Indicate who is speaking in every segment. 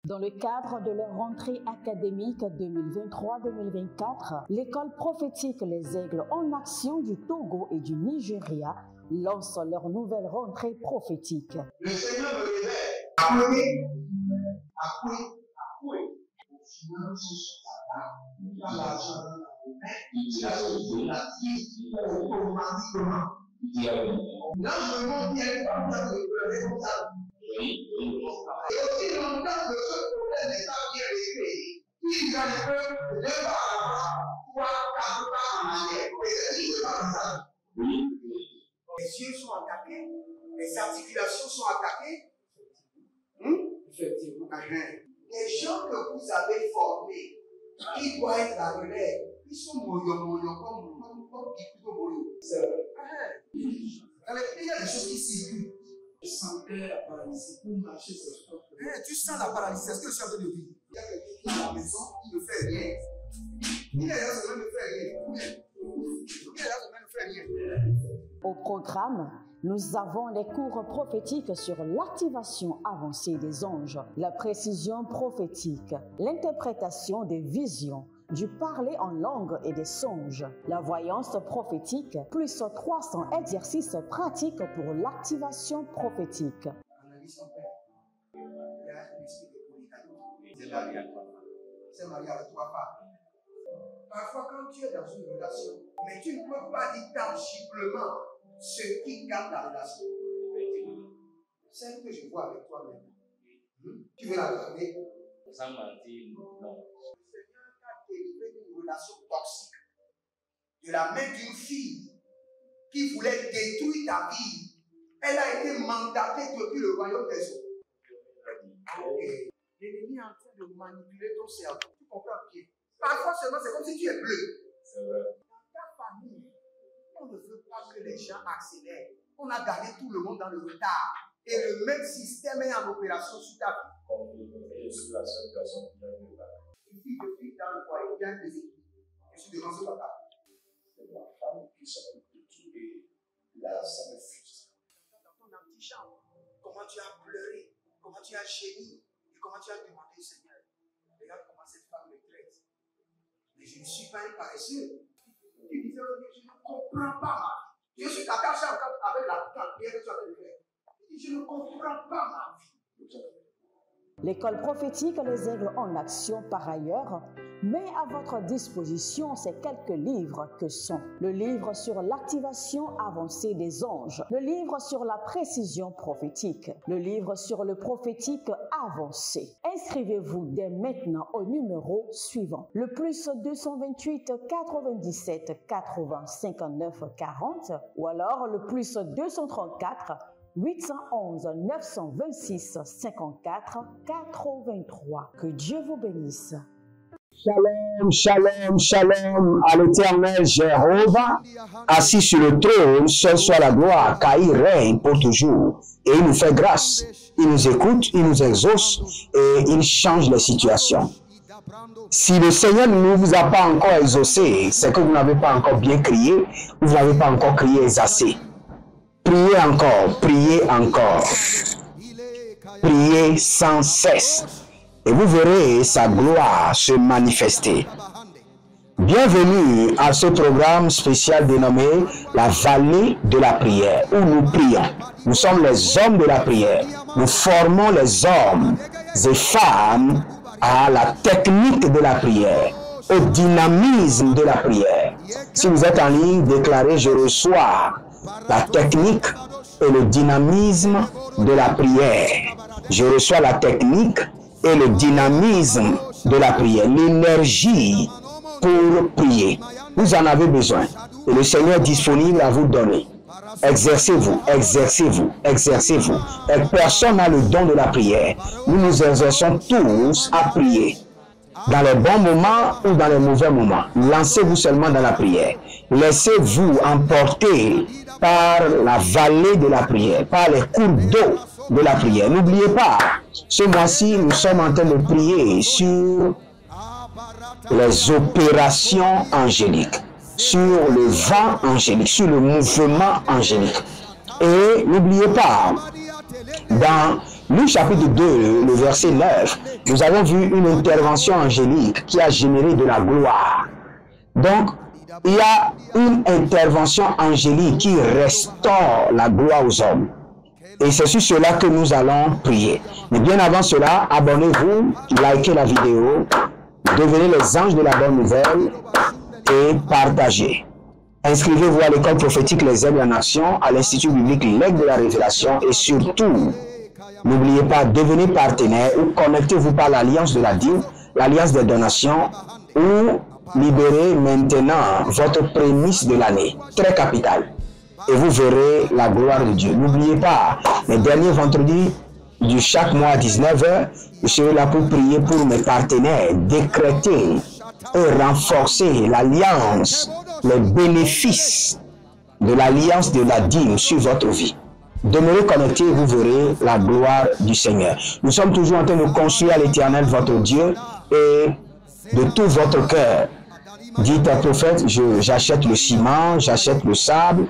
Speaker 1: Dans le cadre de leur rentrée académique 2023-2024, l'école prophétique Les Aigles en Action du Togo et du Nigeria lance leur nouvelle rentrée prophétique.
Speaker 2: Le Seigneur me révèle. Appelez. Finances, l'argent, automatiquement. Là, je me montre bien comme ça. Et aussi longtemps que ce problème n'est pas bien réglé, ils arrivent 2 pas en avant, 3, 4 pas en arrière. Et c'est pas comme ça. Les yeux sont attaqués, les articulations sont attaquées. Effectivement. Les gens que vous avez formés, qui doivent être la relève, ils sont moyons comme plutôt moyons. C'est vrai. Dans les pays, il y a des choses qui circulent. Je sentais la paralysie pour marcher sur ce sport. Tu sens la paralysie, c'est ce que je suis en train de dire. Il y a quelqu'un qui est à la maison qui ne fait rien. Il est là, ça ne fait rien. Il est là, ça ne fait rien.
Speaker 1: Au programme, nous avons les cours prophétiques sur l'activation avancée des anges, la précision prophétique, l'interprétation des visions, du parler en langue et des songes, la voyance prophétique, plus 300 exercices pratiques pour l'activation prophétique.
Speaker 2: Analyse ton père. Il y a un esprit de polygamie. C'est marié à 3 femmes. Parfois, quand tu es dans une relation, mais tu ne peux pas dire tangiblement ce qui garde la relation. Celle que je vois avec toi maintenant. Tu veux la regarder?
Speaker 3: Sans mentir, non.
Speaker 2: Dérivé d'une relation toxique, de la main d'une fille qui voulait détruire ta vie. Elle a été mandatée depuis le royaume des eaux. L'ennemi est en train de manipuler ton cerveau. Tu comprends bien? Parfois seulement, c'est comme si tu es bleu.
Speaker 3: C'est vrai.
Speaker 2: Dans ta famille, on ne veut pas que les gens accélèrent. On a gardé tout le monde dans le retard. Et le même système est en opération sur ta vie.
Speaker 3: Je suis la seule personne qui a vu ça.
Speaker 2: Une fille de fille dans le foyer, il y a des équipes. Je suis devant ce papa.
Speaker 3: C'est ma femme qui s'occupe de tout et là, ça me frustre.
Speaker 2: Dans ton antichambre, comment tu as pleuré, comment tu as gémi et comment tu as demandé au Seigneur. Regarde comment cette femme me traite. Mais je ne suis pas un paresseux. Tu disais, je ne comprends pas ma vie. Je suis attaché encore avec la prière que tu as fait de faire. Je ne comprends pas ma vie.
Speaker 1: L'école prophétique Les Aigles en Action, par ailleurs, met à votre disposition ces quelques livres que sont le livre sur l'activation avancée des anges, le livre sur la précision prophétique, le livre sur le prophétique avancé. Inscrivez-vous dès maintenant au numéro suivant, le plus 228 97 80 59 40 ou alors le plus 234 811 926 54 83. Que Dieu vous bénisse.
Speaker 4: Shalom, shalom, shalom à l'Éternel Jéhovah, assis sur le trône, seul soit la gloire, car il règne pour toujours. Et il nous fait grâce, il nous écoute, il nous exauce et il change les situations. Si le Seigneur ne vous a pas encore exaucé, c'est que vous n'avez pas encore bien crié, vous n'avez pas encore crié assez. Priez encore, priez encore. Priez sans cesse. Et vous verrez sa gloire se manifester. Bienvenue à ce programme spécial dénommé la vallée de la prière, où nous prions. Nous sommes les hommes de la prière. Nous formons les hommes et femmes à la technique de la prière, au dynamisme de la prière. Si vous êtes en ligne, déclarez « Je reçois la technique et le dynamisme de la prière. Je reçois la technique et le dynamisme de la prière, l'énergie pour prier. Vous en avez besoin et le Seigneur est disponible à vous donner. Exercez-vous, exercez-vous, exercez-vous. Et personne n'a le don de la prière. Nous nous exerçons tous à prier. Dans les bons moments ou dans les mauvais moments, lancez-vous seulement dans la prière. Laissez-vous emporter par la vallée de la prière, par les cours d'eau de la prière. N'oubliez pas, ce mois-ci, nous sommes en train de prier sur les opérations angéliques, sur le vent angélique, sur le mouvement angélique. Et n'oubliez pas, dans Luc chapitre 2, le verset 9, nous avons vu une intervention angélique qui a généré de la gloire. Donc, il y a une intervention angélique qui restaure la gloire aux hommes. Et c'est sur cela que nous allons prier. Mais bien avant cela, abonnez-vous, likez la vidéo, devenez les anges de la bonne nouvelle et partagez. Inscrivez-vous à l'école prophétique Les Aigles en Action, à l'Institut biblique L'Aigle de la Révélation et surtout, n'oubliez pas, devenez partenaire ou connectez-vous par l'alliance de la dîme, l'alliance des donations ou libérez maintenant votre prémisse de l'année. Très capital. Et vous verrez la gloire de Dieu. N'oubliez pas, les derniers vendredis de chaque mois à 19h, je serai là pour prier pour mes partenaires, décréter et renforcer l'alliance, les bénéfices de l'alliance de la dîme sur votre vie. Demeurez connectés et vous verrez la gloire du Seigneur. Nous sommes toujours en train de construire à l'Éternel votre Dieu et de tout votre cœur. Dites au prophète, j'achète le ciment, j'achète le sable,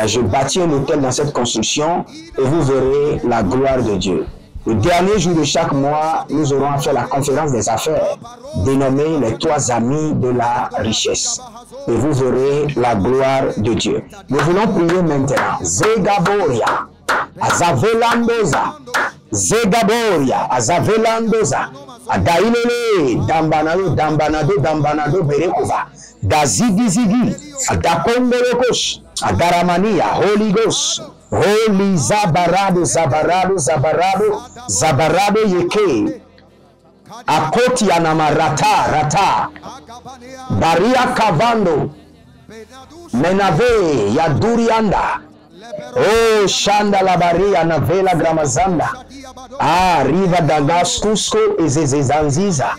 Speaker 4: je bâtis un hôtel dans cette construction et vous verrez la gloire de Dieu. Le dernier jour de chaque mois, nous aurons à faire la conférence des affaires, dénommée les 3 amis de la richesse. Et vous verrez la gloire de Dieu. Nous voulons prier maintenant. Zegaboria, Azavelandoza, Zegaboria, Azavelandoza, Adailele, Dambanado, Berekova, Dazigizigi, Adakongorokosh, Adaramania, Holy Ghost, Holy Zabarado, Yeke, Akoti Rata, Baria Kavando, Menave, Yadurianda, Oh Shanda la Baria, Navela Gramazanda, Riva Dagas, Cusco, Ezezanziza,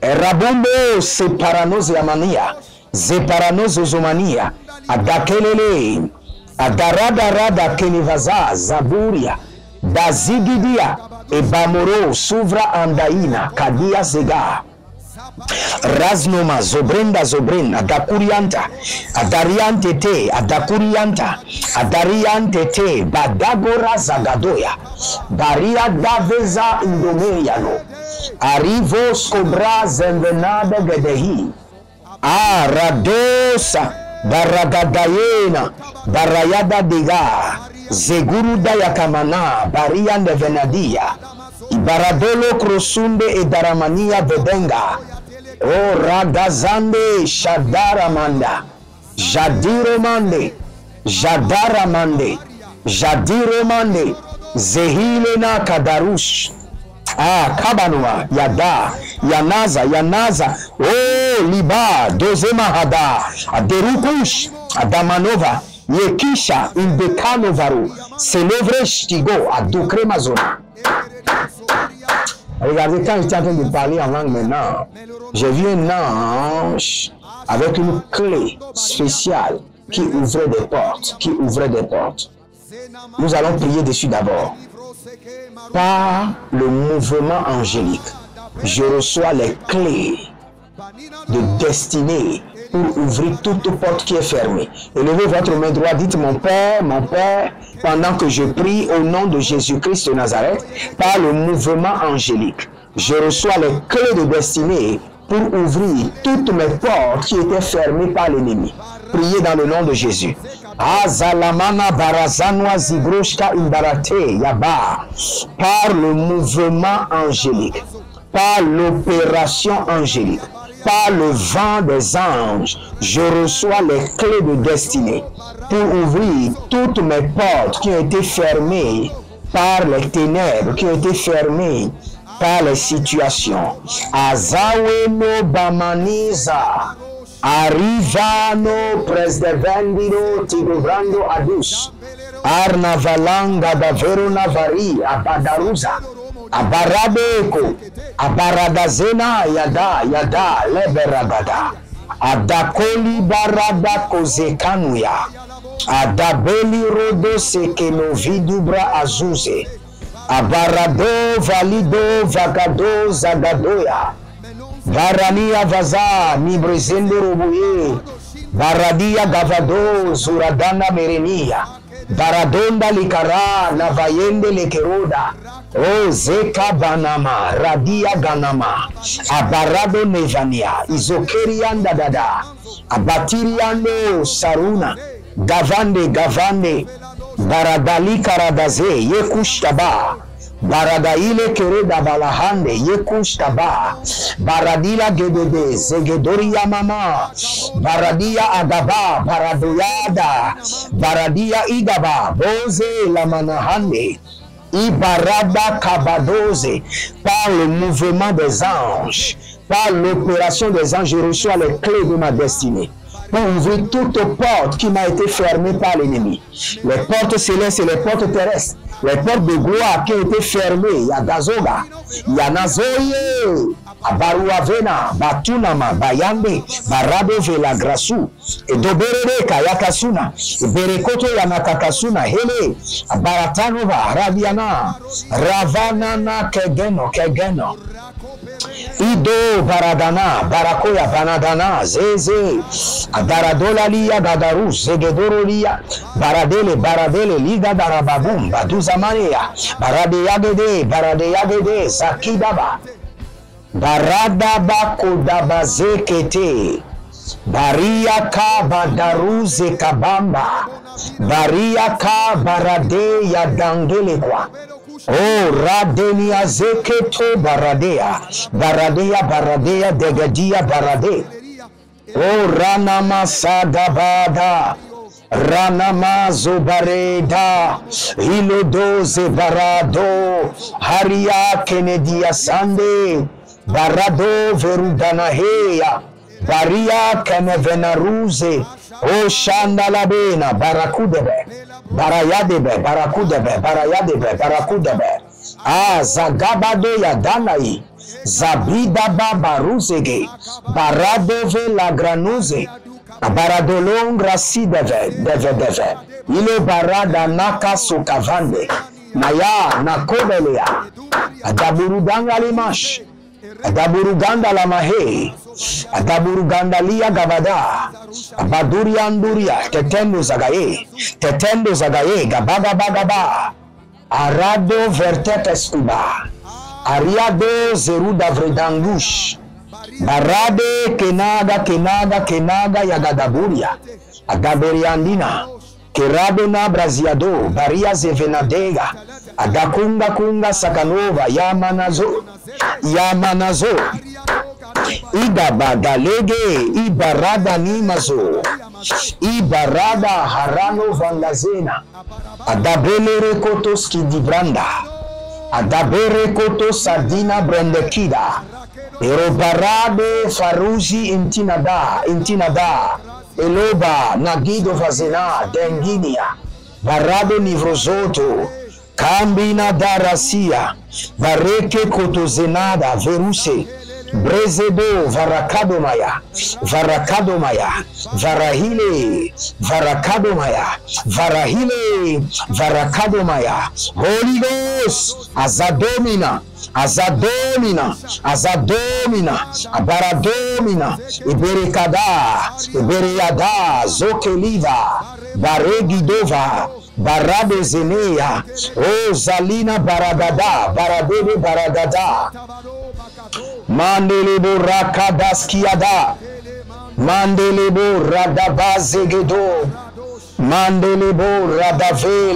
Speaker 4: Erabumbo, Separanos Yamania, Zeparanos Zomania, Adakelele, Adarada Kenivaza, Zaburia, Dazigidia, Ebamoro, Suvra Andaina, Kadia Zega, Raznoma, Zobrenda, Adakurianta, Adariante te, Adakurianta, Adariante te, Badagora Zagadoya, Baria Daveza Indomeriano, Arrivo Scobra Zenvenada Gedehi, Radosa, Baragadayena, Barayada Diga, Zeguru Dayakamana, Barian de Venadia, Ibaradolo Krosunde e Daramania Vedenga, O Ragazande Shadaramanda, Jadiromande, Jadiromande, Zehilena Kadarush, Kabanua, Yada, Yanaza, Oh Liba, Dozemahada, Aderukush, Adamanova, Yekisha, Indekanovaru, Celevresh Tigo, Adukremazona. Regardez, quand j'étais en train de parler en langue maintenant, j'ai vu un ange avec une clé spéciale qui ouvrait des portes, Nous allons prier dessus d'abord. Par le mouvement angélique, je reçois les clés de destinée pour ouvrir toute porte qui est fermée. Élevez votre main droite, dites mon Père, pendant que je prie au nom de Jésus-Christ de Nazareth, par le mouvement angélique, je reçois les clés de destinée pour ouvrir toutes mes portes qui étaient fermées par l'ennemi. Priez dans le nom de Jésus. Azalamana barazanwa zibroshka imbarate yaba. Par le mouvement angélique, par l'opération angélique, par le vent des anges, je reçois les clés de destinée pour ouvrir toutes mes portes qui ont été fermées par les ténèbres, qui ont été fermées par les situations. Azaweno bamaniza, arrivano presdevendino tigovrando adus, arnavalanga da verona vari abadaruza. Abaradeko, abaradazena yada, leberabada. Adakoli barada kozekanuya. Adabeli rodo sekeno vidubra azuze. Abarado valido vagado zagadoya. Varania vaza nibrezende robuye. Baradia gavado zuradana merenia. Baradonda likara navayende lekeroda. O zeka banama radia ganama abarado nevania izokerianda dada abatiriando saruna gavande baradali karadaze yekushtaba baradaile kereda balahande yekushtaba baradila gedede zegedoria mama baradia agaba baradoyada baradia igaba boze la manahande Ibarada Kabadoze, par le mouvement des anges, par l'opération des anges, je reçois les clés de ma destinée pour ouvrir toute porte qui m'a été fermée par l'ennemi. Les portes célestes et les portes terrestres, les portes de gloire qui ont été fermées. Il y a Gazoga, il y a Nazoye, Abaruavena, Batunama, Bayande, Barado Vela Grasu, et Doberere Kayakasuna, Berekoto Yanakakasuna, Hele, Baratanova, Raviana, Ravanana, Kegeno. Ido Baradana, Barakoya Banadana, Zeze, Adaradola Lia, Gadaru, Zegedorolia, Baradele, Liga Darababum, Baduzamania, Baradeyagede, Zakidaba, Baradaba Kodabazekete, Bariaka Badaruze Kabamba, Bariaka Barade Yadangelekwa. Oh, Radenia Zeketo Baradea, Degadia Barade. Oh, Ranama Sadabada, Ranama Zobareda, Ilodoze Barado, Haria Kenedia Sande, Barado Verudanaheya, Baria Kenevenaruze, Oh, Shandalabena, Barakudebe. Barakudebe. Ah, Zagabado Yadanai, Zabidaba Baruzege, Baradove la Granuze, Baradolong Rasideve, Deve, Ile Barada Naka Sukavande, Naya, Nakobelia, Adaburudanga Limash, Adaburuganda Lamahe, Adaburuganda Lia Gavada, Abadurianduria, Tetendo Zagaye, Gabaga, Arado Vertetes Uba, Ariado Zeruda Vredangush, Barade Kenaga Yagadaburia, Agaberiandina, Keradona Braziado, Baria Zevenadega, Agakunga Sakanova, Yamanazo, Igabadalege, Ibarada Nimazo, Ibarada Harano Vandazena, Adabele Kotoski Dibranda, Adabere Koto Sardina Brendekida, Erobarade Faruji Intinada, Eloba Nagido Vazena, Denginia, Barado Nivrozoto, Kambina Darasia, Bareke Kotozenada, Veruse, Brezedo, Varakadomaya, Varakadomaya, Holy Ghost, Azadomina, Abaradomina, Iberiada, Zokeliva, Baregidova, Barade Zenea, O Zalina Baradada, Mandelebo Rakadaskiada, Mandelebo Radabazegedo, Mandelebo Radave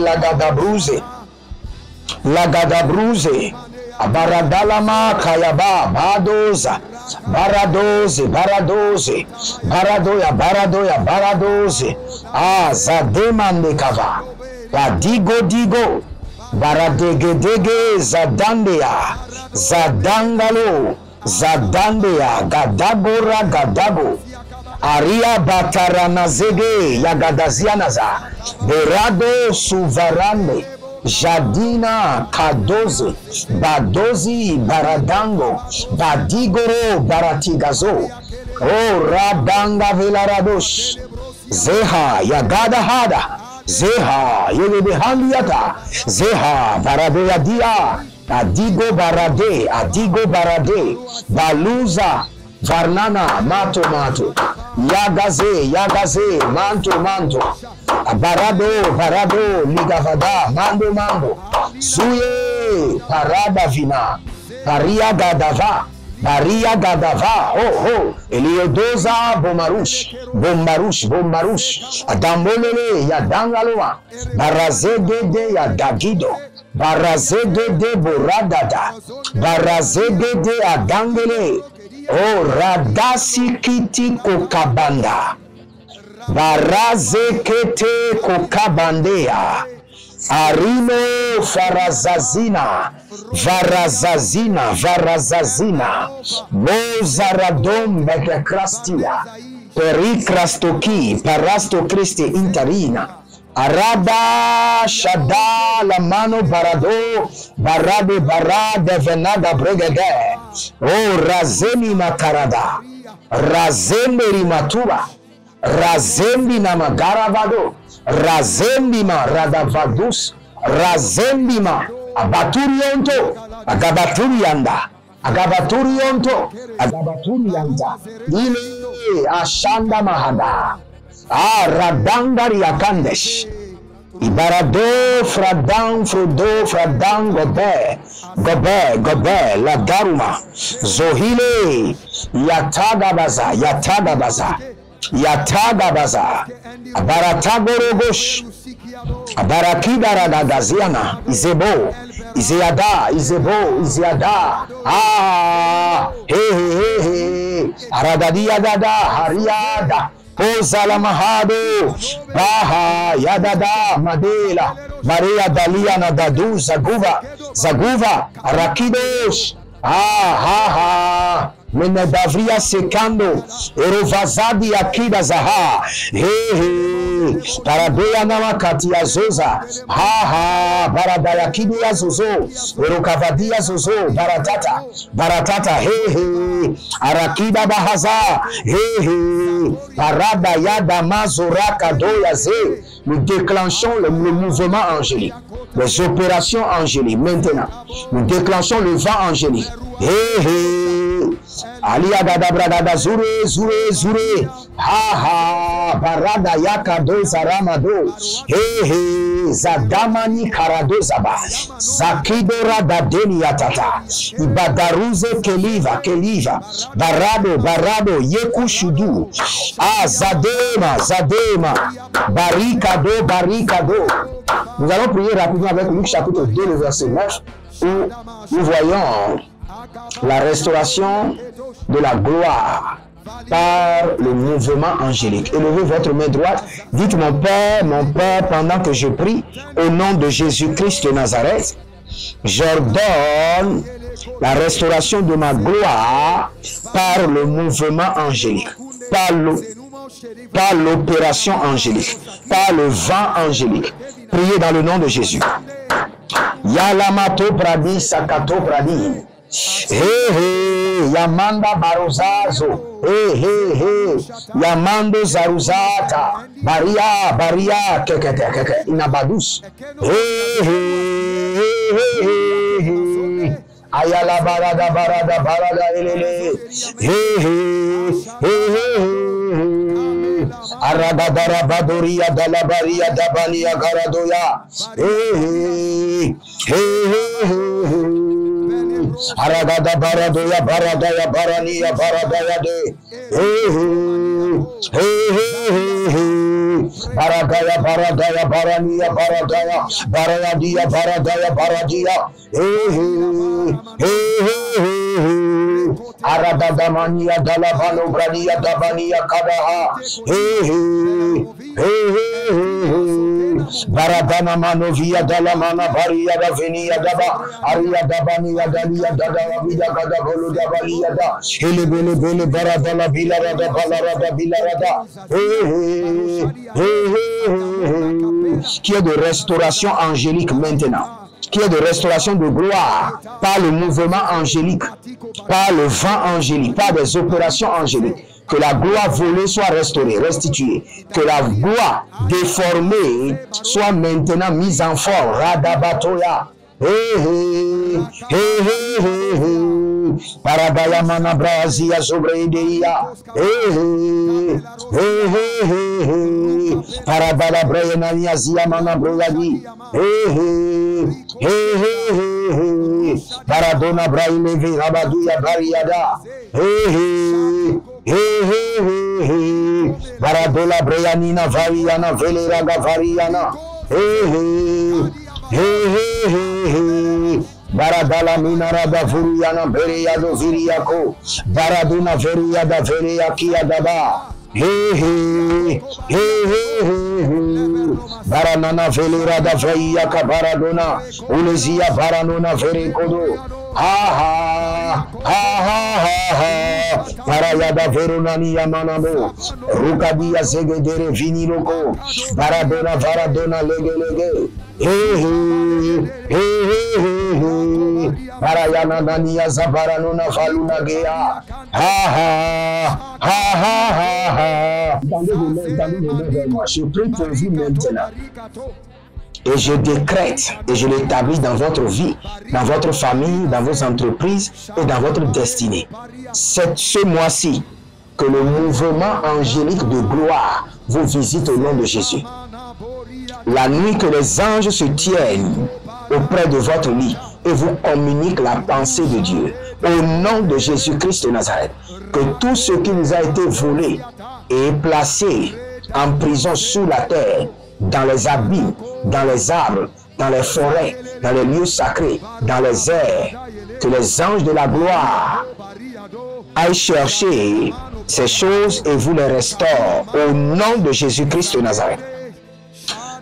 Speaker 4: Lagadabruze, Abaradalama Kayaba, Badoza, Baradoze, Ah, Zademande Kava, Digo, Baradegedege, Zadandea, Gadago, Aria Bataranazege, Yagadazianaza, Berado Suvarande, Jadina Kadoze, Badozi Baradango, Badigoro Baratigazo, O Radanga Velaradosh, Zeha Yagada Hada, Zeha Yebehandiata, Zeha Baradeadia, Adigo Barade, Baluza, Varnana, Mato, Yagaze, Manto, Barado, barado, ligavada, mando, mando. Zuye, parada vina. Paria gadava. Maria Gadava, oh oh, Eliodoza, Bomarush, Bombarush, Bombarush, Adambolele, Yadangaloa, Barazegede, Yadagido, Barazegede, Boradada, Barazegede, Adangele, oh Radasi Kiti Kokabanda, Barazekete Kokabandea. Arino Farazazina, Varazazina, Varazazina, Bozaradom Bekrastia, Perikrastoki, Parastocristi Interina, Arada Shada la mano Barado, Barade Barade Venada Bregade, O Razemi Makarada, Razemi Matura, Razembi Namagaravado, Razembima Radavadus, Razembima Abaturionto, Agabaturianda, Agabaturionto, Agabaturianta, Ile Ashanda Mahada, Radangari Akandesh, Ibarado, Fradan, Frodo, Fradan, Gobe, Gobe, Gobe, La Daruma, Zohile, Yatagabaza, Yatagabaza. Yatagabaza, Baratagorogosh, Barakida Gaziana, Izebo, Iziada, Izebo, Iziada, he, Aradadia Dada, Hariada, Ozalamahado, Baha, Yadada, Madela, Maria Daliana Dadu, Zaguva, Zaguva, Arakidosh, Menedavria secando, Erovazadi Akida Zaha, Paradea Namakati Azoza, Baradayakidi Azozo, Erokavadia Zozo, Baratata, Arakida Bahaza, Parada Yada Mazoraka Doyaze. Nous déclenchons le mouvement angélique, les opérations angéliques. Maintenant, nous déclenchons le vent angélique. Alia gada bragada zure zure zure barada yakado zaramado zadamani karado zaba zakidora dadeni yatata ibadaruze keliva barado yekushudu zadema barikado. Nous allons prier rapidement avec Luc chapitre 2 le verset 9 où nous voyons la restauration de la gloire par le mouvement angélique. Élevez votre main droite, dites mon Père, pendant que je prie, au nom de Jésus-Christ de Nazareth, j'ordonne la restauration de ma gloire par le mouvement angélique, par l'opération angélique, par le vent angélique. Priez dans le nom de Jésus. Yalamato Pradi Sakato Pradi. Yamanda Barozazo, Yamando Zaruzata, Baria, Keke, Inabadus, Ayala Barada, Elele, Arabadara Badoria, Dalabaria, Dabania, Garadoya, Aragada Baradoya, Baradaya, Barania, Baradaya de Baradaya, Barania, Baradaya, Baradia, Baradia, Aradadamania, Dalabano, Brania, Dabania, Kadaha, Baradana Manovia, Dalamana, Baria, Davenia, Daba, Aria, Dabania, Dalia, Dadavia, Gadabolo, Dabalia, Helebele, Baradala, Bilarada, Balarada, Bilarada, qui est de restauration angélique maintenant, qui est de restauration de gloire par le mouvement angélique, par le vent angélique, par des opérations angéliques. Que la gloire volée soit restaurée, restituée. Que la gloire déformée soit maintenant mise en forme. Radabatoya. Paragaya manabrazia sobreideia. Parabala brayana niazia manabroyadi. Paradona braile virabaduya bariada. Paradola breyanina variana veleraga variana. Baradala minarada vuriana bereyado viriako. Baraduna veriada vereyakia daba. Baranana velerada veyaka baradona. Ulezia baranona verekodo. Parayada veronani yamanamo. Rukadia zegedere viniloko. Baradona varadona lege. Parayana nania zabaranona valuna gea. Je prie pour vous maintenant. Et je décrète et je l'établis dans votre vie, dans votre famille, dans vos entreprises et dans votre destinée. C'est ce mois-ci que le mouvement angélique de gloire vous visite au nom de Jésus. La nuit que les anges se tiennent auprès de votre lit et vous communiquent la pensée de Dieu. Au nom de Jésus-Christ de Nazareth, que tout ce qui nous a été volé et placé en prison sous la terre, dans les abîmes, dans les arbres, dans les forêts, dans les lieux sacrés, dans les airs, que les anges de la gloire aillent chercher ces choses et vous les restaurent au nom de Jésus-Christ de Nazareth.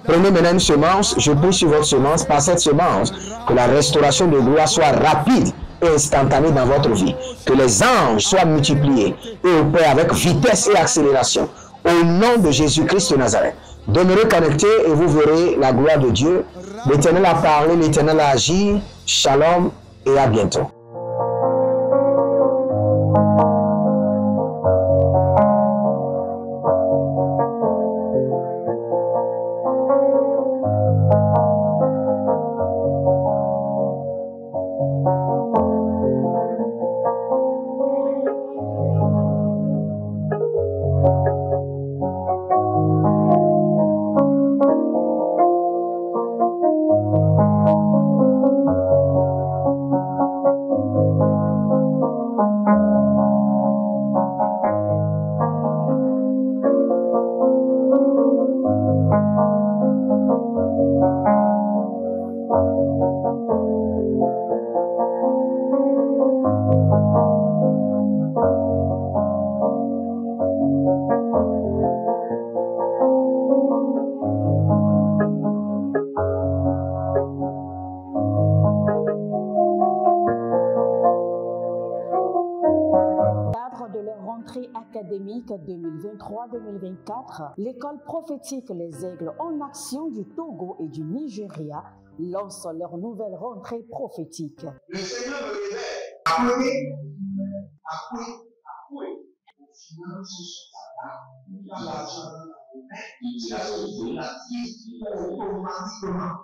Speaker 4: Prenez maintenant une semence, je prie sur votre semence, par cette semence, que la restauration de gloire soit rapide et instantanée dans votre vie, que les anges soient multipliés et opèrent avec vitesse et accélération, au nom de Jésus-Christ de Nazareth. Demeurez connectés et vous verrez la gloire de Dieu. L'Éternel a parlé, l'Éternel a agi. Shalom et à bientôt.
Speaker 1: Académique 2023-2024, l'école prophétique Les Aigles en Action du Togo et du Nigeria lance leur nouvelle rentrée prophétique.
Speaker 2: Le Seigneur me révèle. Appelez. Finances dans l'argent, il a sauvé la vie automatiquement.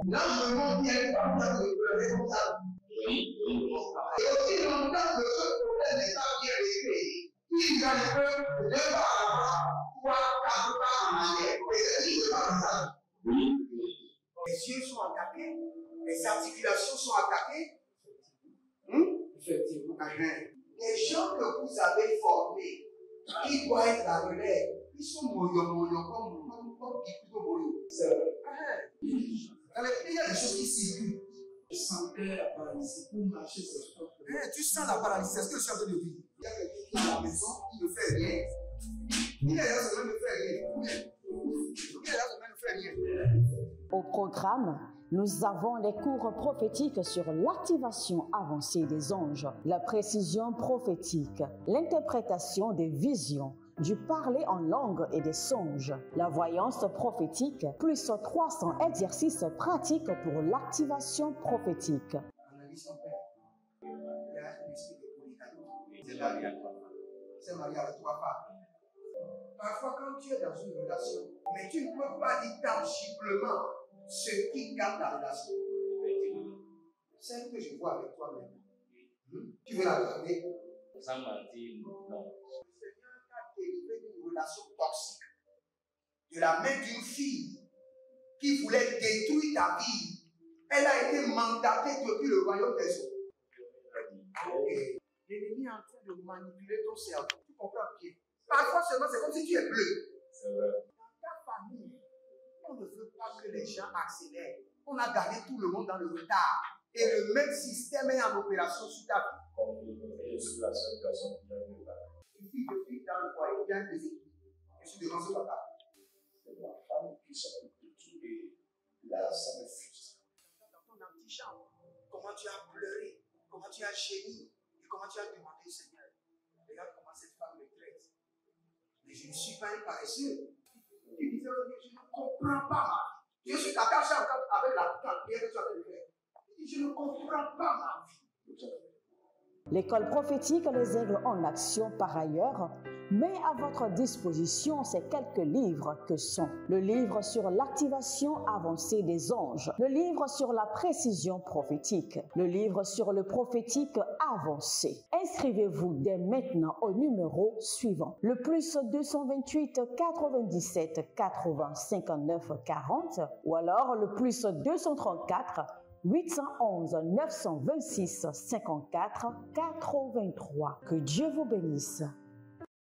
Speaker 2: L'enseignement vient comme ça de responsable. Et aussi longtemps que ce problème n'est pas bien réglé, il a le peuple de par trois, quatre pas en arrière. Et c'est ce qui se passe. Les yeux sont attaqués, les articulations sont attaquées. Effectivement. Les gens que vous avez formés, qui doivent être la relève, ils sont moyons comme plutôt moyons. C'est vrai. Dans les pays, il y a des choses qui circulent. Je sentais la paralysie pour marcher sur ce sport. Tu sens la paralysie, c'est ce que je suis en train de dire. Il y a quelqu'un qui est à la maison, qui ne fait rien. Il est là, ça ne fait rien. Il est là, ça ne fait rien.
Speaker 1: Au programme, nous avons les cours prophétiques sur l'activation avancée des anges, la précision prophétique, l'interprétation des visions, du parler en langue et des songes, la voyance prophétique, plus 300 exercices pratiques pour l'activation prophétique.
Speaker 2: C'est marié à trois femmes. Parfois, quand tu es dans une relation, mais tu ne peux pas dire tangiblement ce qui garde la relation. C'est ce que je vois avec toi maintenant. Tu veux la regarder?
Speaker 3: Sans mentir, non.
Speaker 2: Le Seigneur t'a délivré d'une relation toxique de la main d'une fille qui voulait détruire ta vie. Elle a été mandatée depuis le royaume des eaux. Okay. L'ennemi est en train de manipuler ton cerveau. Tu comprends bien? Parfois seulement, c'est comme si tu es bleu.
Speaker 3: C'est vrai.
Speaker 2: Dans ta famille, on ne veut pas que les gens accélèrent. On a gardé tout le monde dans le retard. Et le même système est en opération sur ta vie.
Speaker 3: Je suis la seule personne qui a vu ça.
Speaker 2: Une fille de fille dans le foyer, bien déséquilibrée. Je suis devant ce papa.
Speaker 3: C'est ma femme qui s'occupe de tout et là, ça me frustre.
Speaker 2: Dans ton antichambre, comment tu as pleuré, comment tu as gémi et comment tu as demandé au Seigneur. Regarde comment cette femme me traite. Mais je ne suis pas un paresseux. Tu disais, je ne comprends pas ma vie. Je suis attaché avec la prière que tu as fait faire. Je ne comprends pas ma vie.
Speaker 1: L'école prophétique Les Aigles en Action, par ailleurs, met à votre disposition ces quelques livres que sont le livre sur l'activation avancée des anges, le livre sur la précision prophétique, le livre sur le prophétique avancé. Inscrivez-vous dès maintenant au numéro suivant, le plus 228 97 80 59 40 ou alors le plus 234 811 926 54 83. Que Dieu vous bénisse.